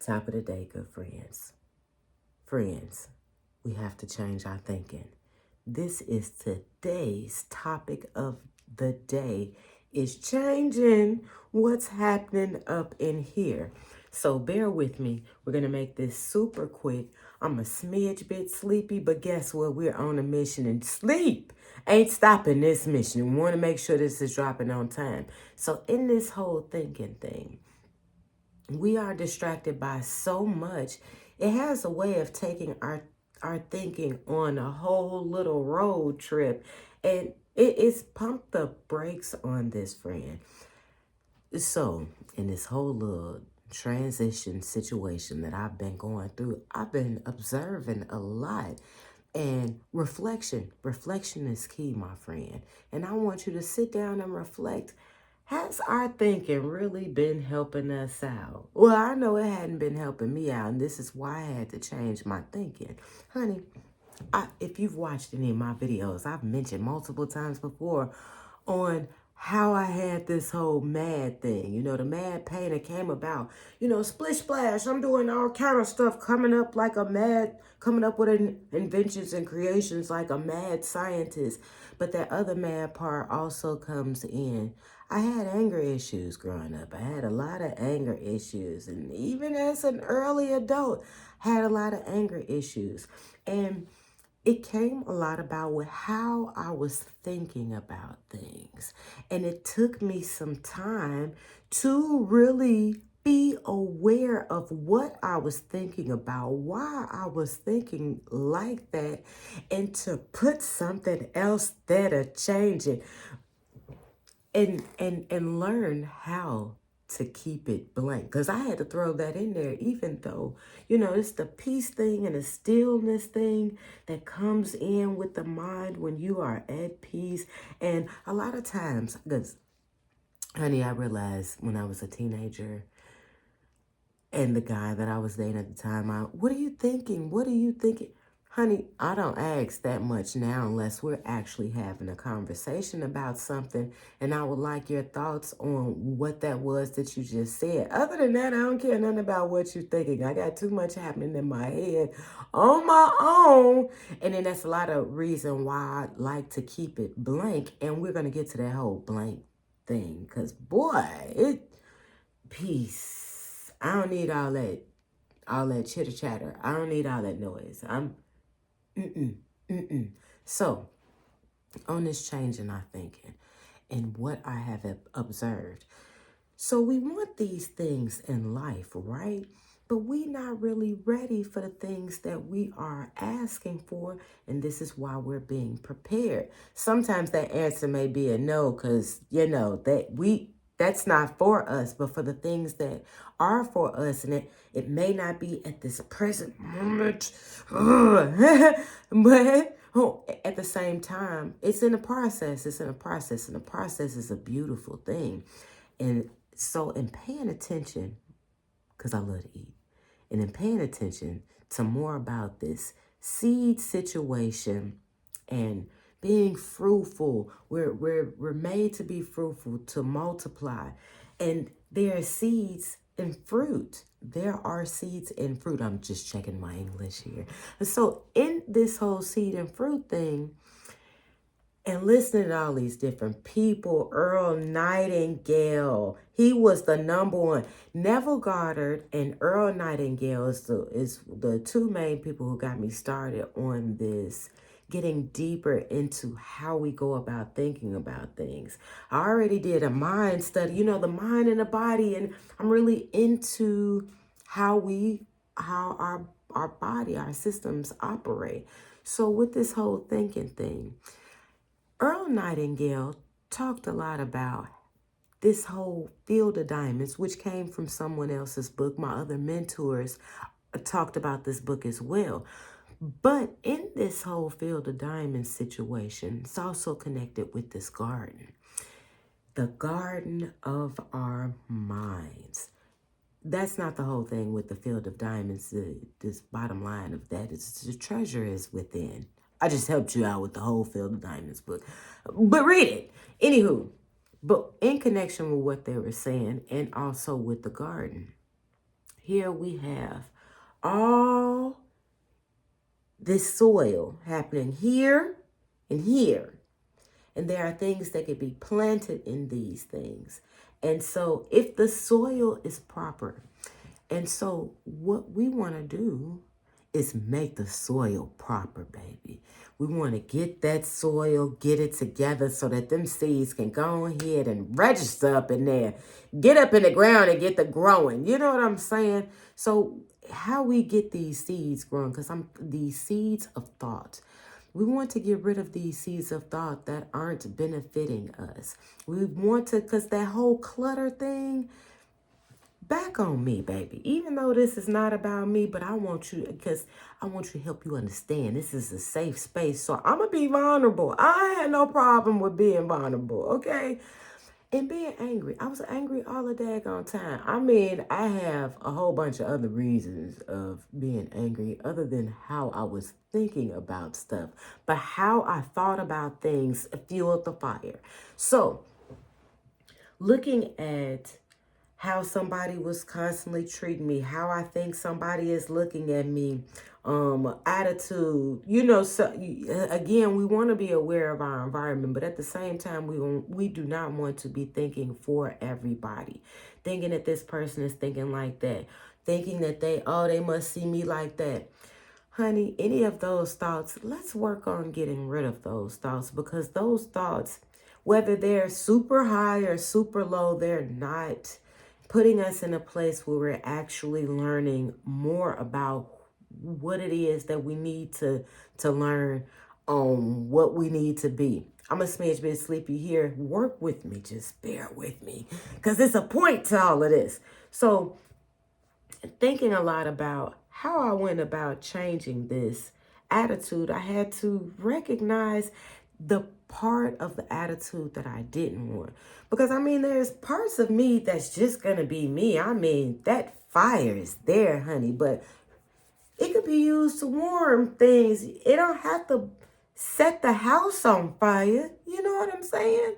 Top of the day, good friends. Friends, we have to change our thinking. This is today's topic of the day, is changing what's happening up in here. So bear with me. We're going to make this super quick. I'm a smidge bit sleepy, but guess what? We're on a mission, and sleep ain't stopping this mission. We want to make sure this is dropping on time. So in this whole thinking thing, we are distracted by so much. It has a way of taking our thinking on a whole little road trip, and it is pump the brakes on this, friend. So in this whole little transition situation that I've been going through, I've been observing a lot. And reflection is key, my friend. And I want you to sit down and reflect. Has our thinking really been helping us out? Well, I know it hadn't been helping me out, and this is why I had to change my thinking. Honey, if you've watched any of my videos, I've mentioned multiple times before on how I had this whole mad thing. You know, the mad painter came about, splish splash. I'm doing all kind of stuff, coming up with inventions and creations like a mad scientist. But that other mad part also comes in. I had anger issues growing up. I had a lot of anger issues. And even as an early adult, had a lot of anger issues. And it came a lot about with how I was thinking about things. And it took me some time to really be aware of what I was thinking about, why I was thinking like that, and to put something else there to change it and learn how to keep it blank, because I had to throw that in there, even though, it's the peace thing and the stillness thing that comes in with the mind when you are at peace. And a lot of times, because, honey, I realized when I was a teenager and the guy that I was dating at the time, what are you thinking? What are you thinking? Honey, I don't ask that much now unless we're actually having a conversation about something, and I would like your thoughts on what that was that you just said. Other than that, I don't care nothing about what you're thinking. I got too much happening in my head on my own, and then that's a lot of reason why I like to keep it blank, and we're going to get to that whole blank thing, because, boy, peace. I don't need all that chitter chatter. I don't need all that noise. So, on this change in our thinking and what I have observed. So we want these things in life, right? But we not really ready for the things that we are asking for. And this is why we're being prepared. Sometimes that answer may be a no, because, that's not for us, but for the things that are for us, and it may not be at this present moment, but at the same time, it's in a process. It's in a process, and the process is a beautiful thing. And so in paying attention, because I love to eat, and in paying attention to more about this seed situation and being fruitful. We're made to be fruitful, to multiply. And there are seeds in fruit. There are seeds in fruit. I'm just checking my English here. And so in this whole seed and fruit thing, and listening to all these different people, Earl Nightingale, he was the number one. Neville Goddard and Earl Nightingale is the two main people who got me started on this, getting deeper into how we go about thinking about things. I already did a mind study, the mind and the body, and I'm really into how our body, our systems operate. So with this whole thinking thing, Earl Nightingale talked a lot about this whole field of diamonds, which came from someone else's book. My other mentors talked about this book as well. But in this whole field of diamonds situation, it's also connected with this garden. The garden of our minds. That's not the whole thing with the field of diamonds. This bottom line of that is the treasure is within. I just helped you out with the whole Field of Diamonds book. But read it. Anywho, but in connection with what they were saying and also with the garden, here we have all this soil happening here and here. And there are things that could be planted in these things. And so if the soil is proper, and so what we want to do is make the soil proper, baby. We want to get that soil, get it together so that them seeds can go ahead and register up in there. Get up in the ground and get the growing. You know what I'm saying? So how we get these seeds growing, because these seeds of thought. We want to get rid of these seeds of thought that aren't benefiting us. We want to, because that whole clutter thing, back on me, baby. Even though this is not about me, but I want you, because I want you to help you understand this is a safe space. So I'm going to be vulnerable. I had no problem with being vulnerable, okay? And being angry. I was angry all the daggone time. I mean, I have a whole bunch of other reasons of being angry other than how I was thinking about stuff. But how I thought about things fueled the fire. So, looking at how somebody was constantly treating me, how I think somebody is looking at me, attitude, so again, we want to be aware of our environment, but at the same time, we do not want to be thinking for everybody, thinking that this person is thinking like that, thinking that they must see me like that. Honey, any of those thoughts, let's work on getting rid of those thoughts, because those thoughts, whether they're super high or super low, they're not putting us in a place where we're actually learning more about what it is that we need to learn on what we need to be. I'm a smidge bit sleepy here. Work with me. Just bear with me, because it's a point to all of this. So thinking a lot about how I went about changing this attitude, I had to recognize the part of the attitude that I didn't want. Because, I mean, there's parts of me that's just going to be me. I mean, that fire is there, honey, but it could be used to warm things. It don't have to set the house on fire. You know what I'm saying?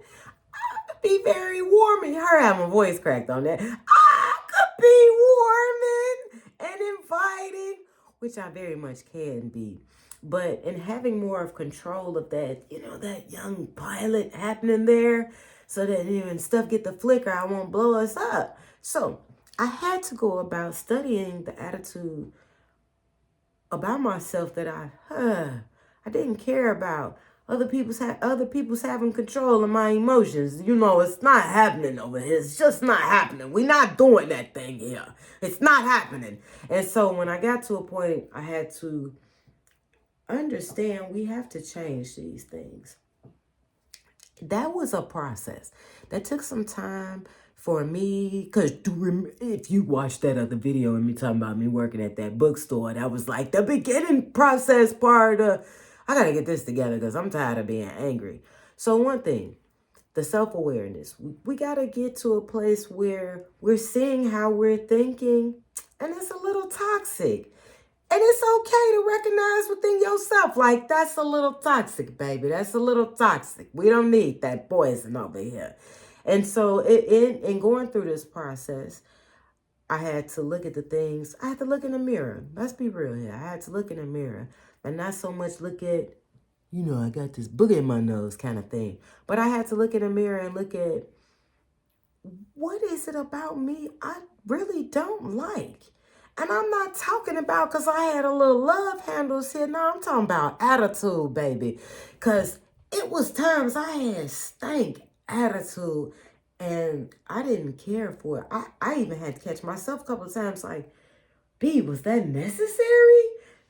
I could be very warming. Her having my voice cracked on that. I could be warming and inviting, which I very much can be. But in having more of control of that, that young pilot happening there, so that when stuff get the flicker, I won't blow us up. So I had to go about studying the attitude about myself that I didn't care about. Other people's having control of my emotions. It's not happening over here. It's just not happening. We're not doing that thing here. It's not happening. And so when I got to a point, I had to understand we have to change these things. That was a process that took some time for me, because if you watched that other video and me talking about me working at that bookstore, that was like the beginning process part of, I got to get this together because I'm tired of being angry. So one thing, the self-awareness, we got to get to a place where we're seeing how we're thinking, and it's a little toxic. And it's okay to recognize within yourself, like, that's a little toxic, baby. That's a little toxic. We don't need that poison over here. And so in going through this process, I had to look at the things. I had to look in the mirror. Let's be real here. I had to look in the mirror and not so much look at, I got this booger in my nose kind of thing. But I had to look in the mirror and look at, what is it about me I really don't like? And I'm not talking about because I had a little love handles here. No, I'm talking about attitude, baby. Because it was times I had stank attitude and I didn't care for it. I even had to catch myself a couple of times like, B, was that necessary?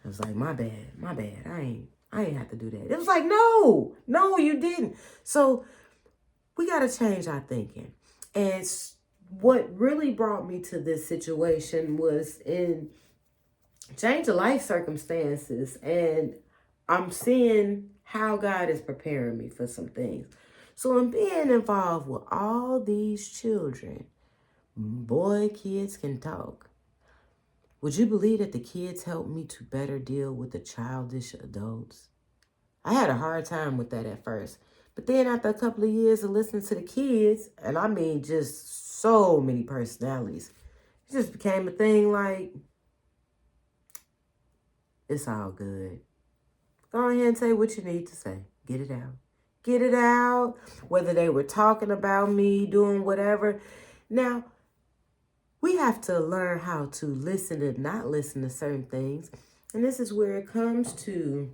I was like, my bad. I ain't have to do that. It was like, no, you didn't. So we got to change our thinking. And what really brought me to this situation was in change of life circumstances. And I'm seeing how God is preparing me for some things. So I'm being involved with all these children. Boy, kids can talk. Would you believe that the kids helped me to better deal with the childish adults? I had a hard time with that at first. But then after a couple of years of listening to the kids, and I mean just so many personalities, It just became a thing like, it's all good. Go ahead and say what you need to say. Get it out. Get it out. Whether they were talking about me, doing whatever. Now, we have to learn how to listen and not listen to certain things. And this is where it comes to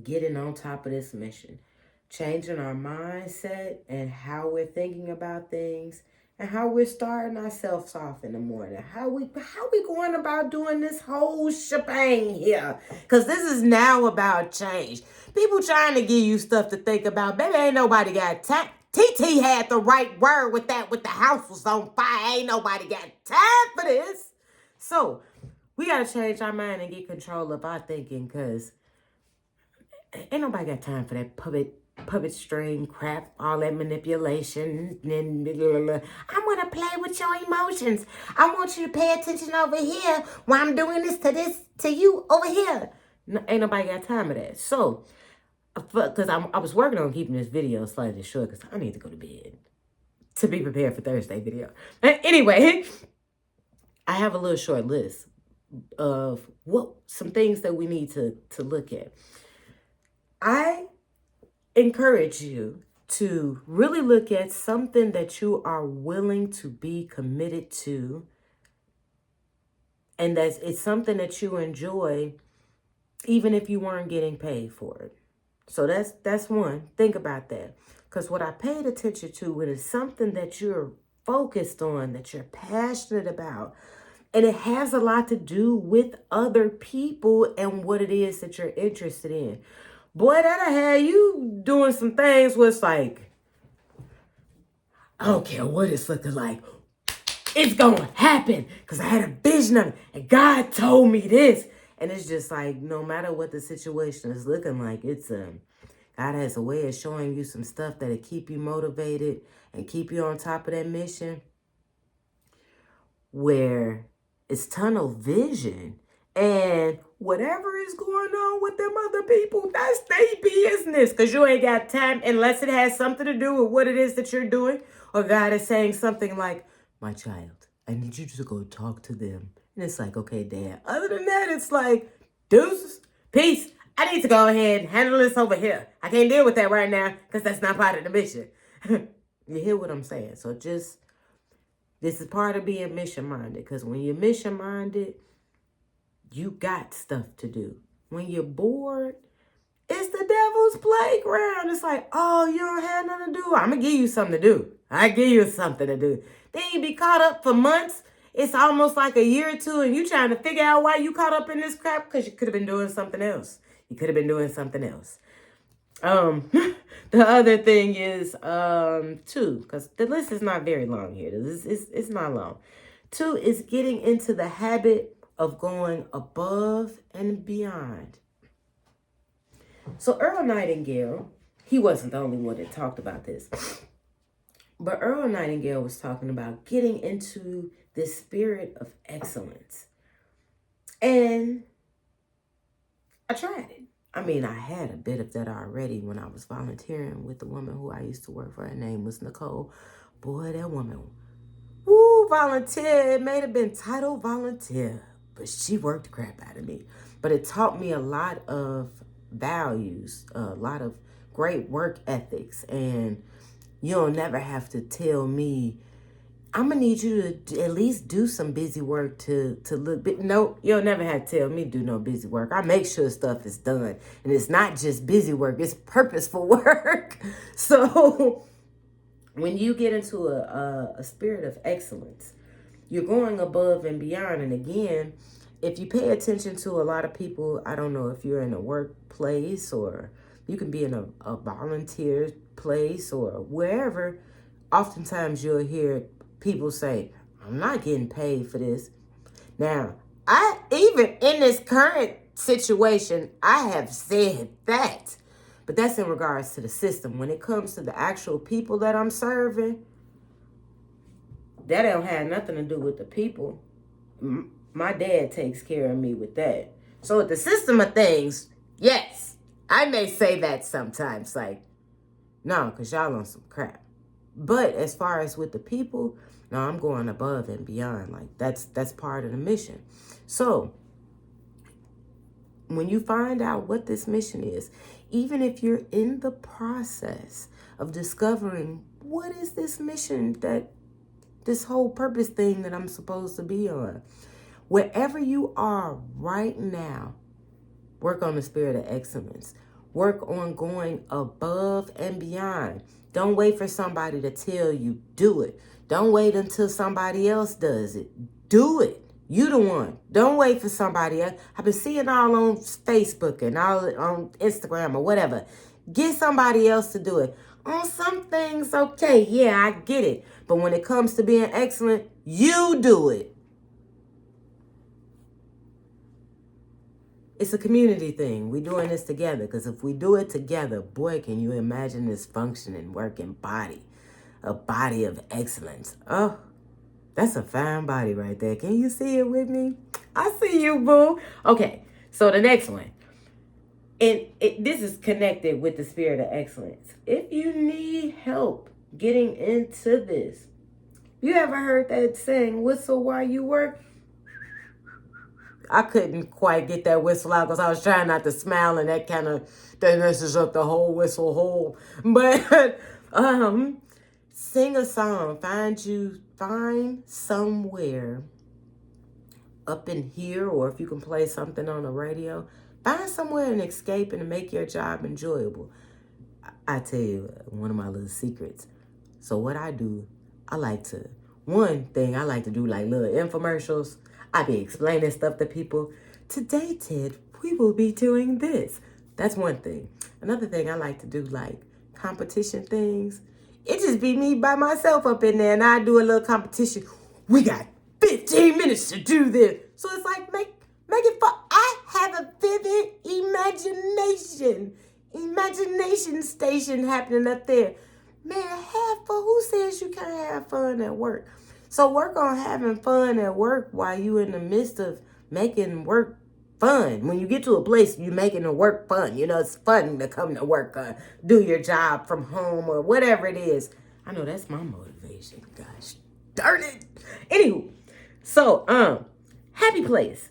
getting on top of this mission. Changing our mindset and how we're thinking about things and how we're starting ourselves off in the morning. How we going about doing this whole shebang here? Because this is now about change. People trying to give you stuff to think about. Baby, ain't nobody got time. TT had the right word with that, with the house was on fire. Ain't nobody got time for this. So we got to change our mind and get control of our thinking, because ain't nobody got time for that puppet string crap, all that manipulation. I want to play with your emotions. I want you to pay attention over here while I'm doing this to you over here. No, ain't nobody got time for that. So, because I was working on keeping this video slightly short because I need to go to bed to be prepared for Thursday video. Anyway, I have a little short list of some things that we need to look at. I encourage you to really look at something that you are willing to be committed to, and that it's something that you enjoy, even if you weren't getting paid for it. So that's one. Think about that. Because what I paid attention to, when it's something that you're focused on, that you're passionate about, and it has a lot to do with other people and what it is that you're interested in. Boy, that'll have you doing some things where it's like, I don't care what it's looking like. It's going to happen because I had a vision of it and God told me this. And it's just like, no matter what the situation is looking like, God has a way of showing you some stuff that'll keep you motivated and keep you on top of that mission, where it's tunnel vision. And whatever is going on with them other people, that's their business. Because you ain't got time unless it has something to do with what it is that you're doing. Or God is saying something like, my child, I need you to go talk to them. And it's like, okay, Dad. Other than that, it's like, deuces, peace. I need to go ahead and handle this over here. I can't deal with that right now because that's not part of the mission. You hear what I'm saying? So this is part of being mission-minded. Because when you're mission-minded, you got stuff to do. When you're bored, it's the devil's playground. It's like, oh, you don't have nothing to do. I'm going to give you something to do. I give you something to do. Then you be caught up for months. It's almost like a year or two, and you trying to figure out why you caught up in this crap, because you could have been doing something else. The other thing is, 2, because the list is not very long here. It's not long. 2 is getting into the habit of going above and beyond. So Earl Nightingale, he wasn't the only one that talked about this. But Earl Nightingale was talking about getting into this spirit of excellence. And I tried it. I mean, I had a bit of that already when I was volunteering with the woman who I used to work for. Her name was Nicole. Boy, that woman, volunteer. It may have been titled volunteer, but she worked the crap out of me. But it taught me a lot of values, a lot of great work ethics. And you'll never have to tell me, I'm going to need you to at least do some busy work to look big. No, you'll never have to tell me to do no busy work. I make sure stuff is done. And it's not just busy work, it's purposeful work. So when you get into a spirit of excellence, you're going above and beyond. And again, if you pay attention to a lot of people, I don't know if you're in a workplace or you can be in a volunteer place or wherever, oftentimes you'll hear people say, I'm not getting paid for this. Now, even in this current situation, I have said that. But that's in regards to the system. When it comes to the actual people that I'm serving, that don't have nothing to do with the people. My dad takes care of me with that. So with the system of things, yes, I may say that sometimes, like, no, because y'all on some crap. But as far as with the people, No, I'm going above and beyond. Like that's part of the mission. So when you find out what this mission is, even if you're in the process of discovering what is this mission, that this whole purpose thing that I'm supposed to be on, wherever you are right now, work on the spirit of excellence. Work on going above and beyond. Don't wait for somebody to tell you, do it. Don't wait until somebody else does it. Do it. You the one. Don't wait for somebody else. I've been seeing all on Facebook and all on Instagram or whatever. Get somebody else to do it. On some things, okay, yeah, I get it. But when it comes to being excellent, you do it. It's a community thing. We're doing this together, because if we do it together, boy, can you imagine this functioning, working body. A body of excellence. Oh, that's a fine body right there. Can you see it with me? I see you, boo. Okay, so the next one. And this is connected with the spirit of excellence. If you need help getting into this, you ever heard that saying, whistle while you work? I couldn't quite get that whistle out because I was trying not to smile, and that messes up the whole whistle hole. But sing a song. Find somewhere up in here, or if you can play something on the radio, find somewhere and escape and make your job enjoyable. I tell you, one of my little secrets. So what I do, one thing I like to do, like little infomercials. I be explaining stuff to people. Today, Ted, we will be doing this. That's one thing. Another thing I like to do, like competition things. It just be me by myself up in there, and I do a little competition. We got 15 minutes to do this. So it's like, make it fun. I have a vivid imagination station happening up there. Man, have fun. Who says you can't have fun at work? So work on having fun at work while you're in the midst of making work fun. When you get to a place, you're making the work fun. You know, it's fun to come to work, do your job from home or whatever it is. I know that's my motivation. Gosh, darn it. Anywho, so, happy place.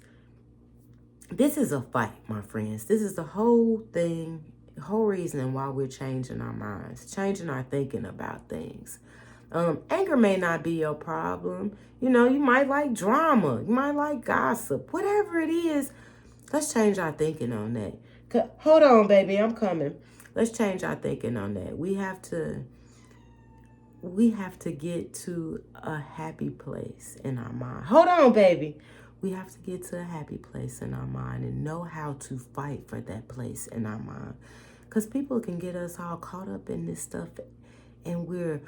This is a fight, my friends. This is the whole thing, the whole reason why we're changing our minds, changing our thinking about things. Anger may not be your problem. You know, you might like drama. You might like gossip. Whatever it is, let's change our thinking on that. Hold on, baby. I'm coming. Let's change our thinking on that. We have to get to a happy place in our mind. Hold on, baby. We have to get to a happy place in our mind and know how to fight for that place in our mind. Because people can get us all caught up in this stuff, and we're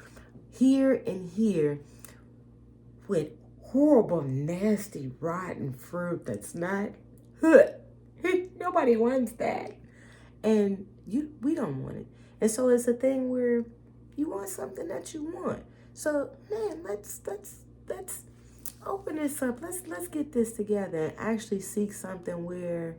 here with horrible, nasty, rotten fruit that's not good. Nobody wants that. And we don't want it. And so it's a thing where you want something that you want. So, man, let's open this up. Let's get this together and actually seek something where,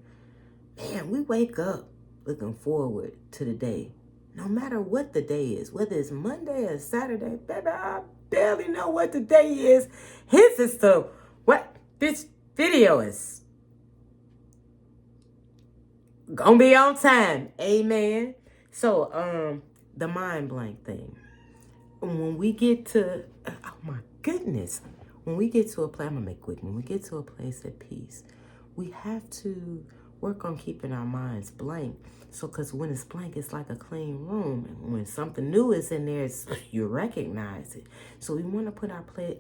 man, we wake up looking forward to the day. No matter what the day is, whether it's Monday or Saturday, baby, I barely know what the day is. His is what this video is gonna be on time. Amen. So, the mind blank thing. When we get to, oh my goodness, when we get to a place, I'm gonna make quick. When we get to a place of peace, we have to work on keeping our minds blank. So, because when it's blank, it's like a clean room. And when something new is in there, you recognize it. So we want to put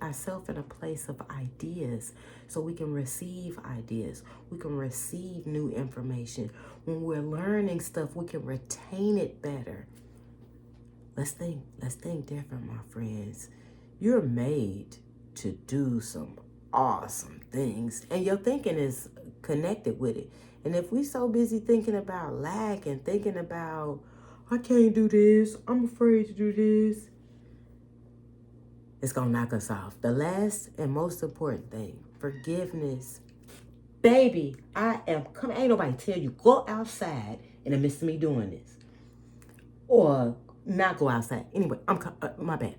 ourselves in a place of ideas so we can receive ideas. We can receive new information. When we're learning stuff, we can retain it better. Let's think different, my friends. You're made to do some awesome things, and your thinking is connected with it. And if we so busy thinking about lack and thinking about, I can't do this, I'm afraid to do this, it's going to knock us off. The last and most important thing, forgiveness. Baby, I am coming. Ain't nobody tell you, go outside in the midst of me doing this. Or not go outside. Anyway, my bad.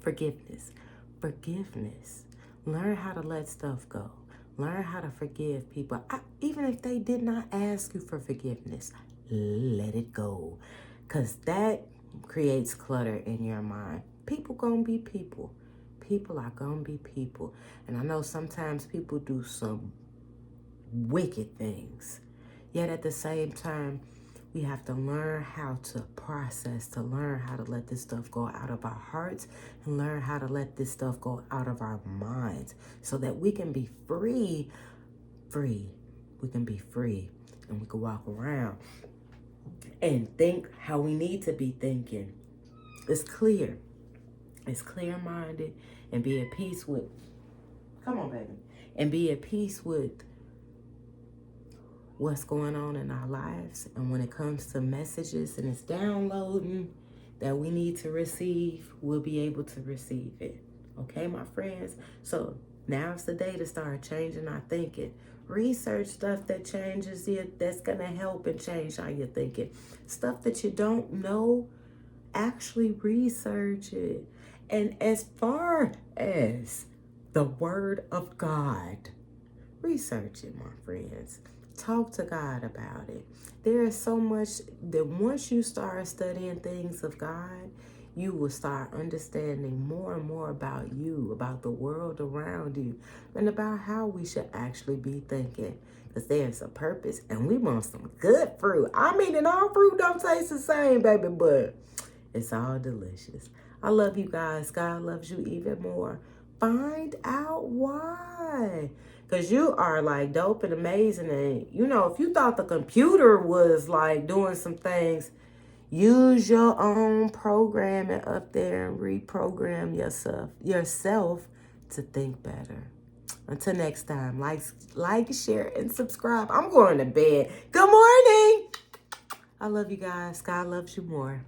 Forgiveness. forgiveness. Learn how to let stuff go. Learn how to forgive people. Even if they did not ask you for forgiveness, let it go. Because that creates clutter in your mind. People gonna be people. People are gonna be people. And I know sometimes people do some wicked things. Yet at the same time, we have to learn how to process, to learn how to let this stuff go out of our hearts and learn how to let this stuff go out of our minds so that we can be free. We can be free and we can walk around and think how we need to be thinking. It's clear. It's clear-minded and be at peace with, come on, baby, and be at peace with what's going on in our lives. And when it comes to messages and it's downloading that we need to receive, we'll be able to receive it. Okay, my friends? So now's the day to start changing our thinking. Research stuff that changes you, that's going to help and change how you're thinking. Stuff that you don't know, actually research it. And as far as the Word of God, research it, my friends. Talk to God about it. There is so much that once you start studying things of God, you will start understanding more and more about you, about the world around you, and about how we should actually be thinking. Because there's a purpose, and we want some good fruit. I mean, and all fruit don't taste the same, baby, but it's all delicious. I love you guys. God loves you even more. Find out why. Because you are like dope and amazing. And, you know, if you thought the computer was like doing some things, use your own programming up there and reprogram yourself to think better. Until next time, like, share, and subscribe. I'm going to bed. Good morning. I love you guys. God loves you more.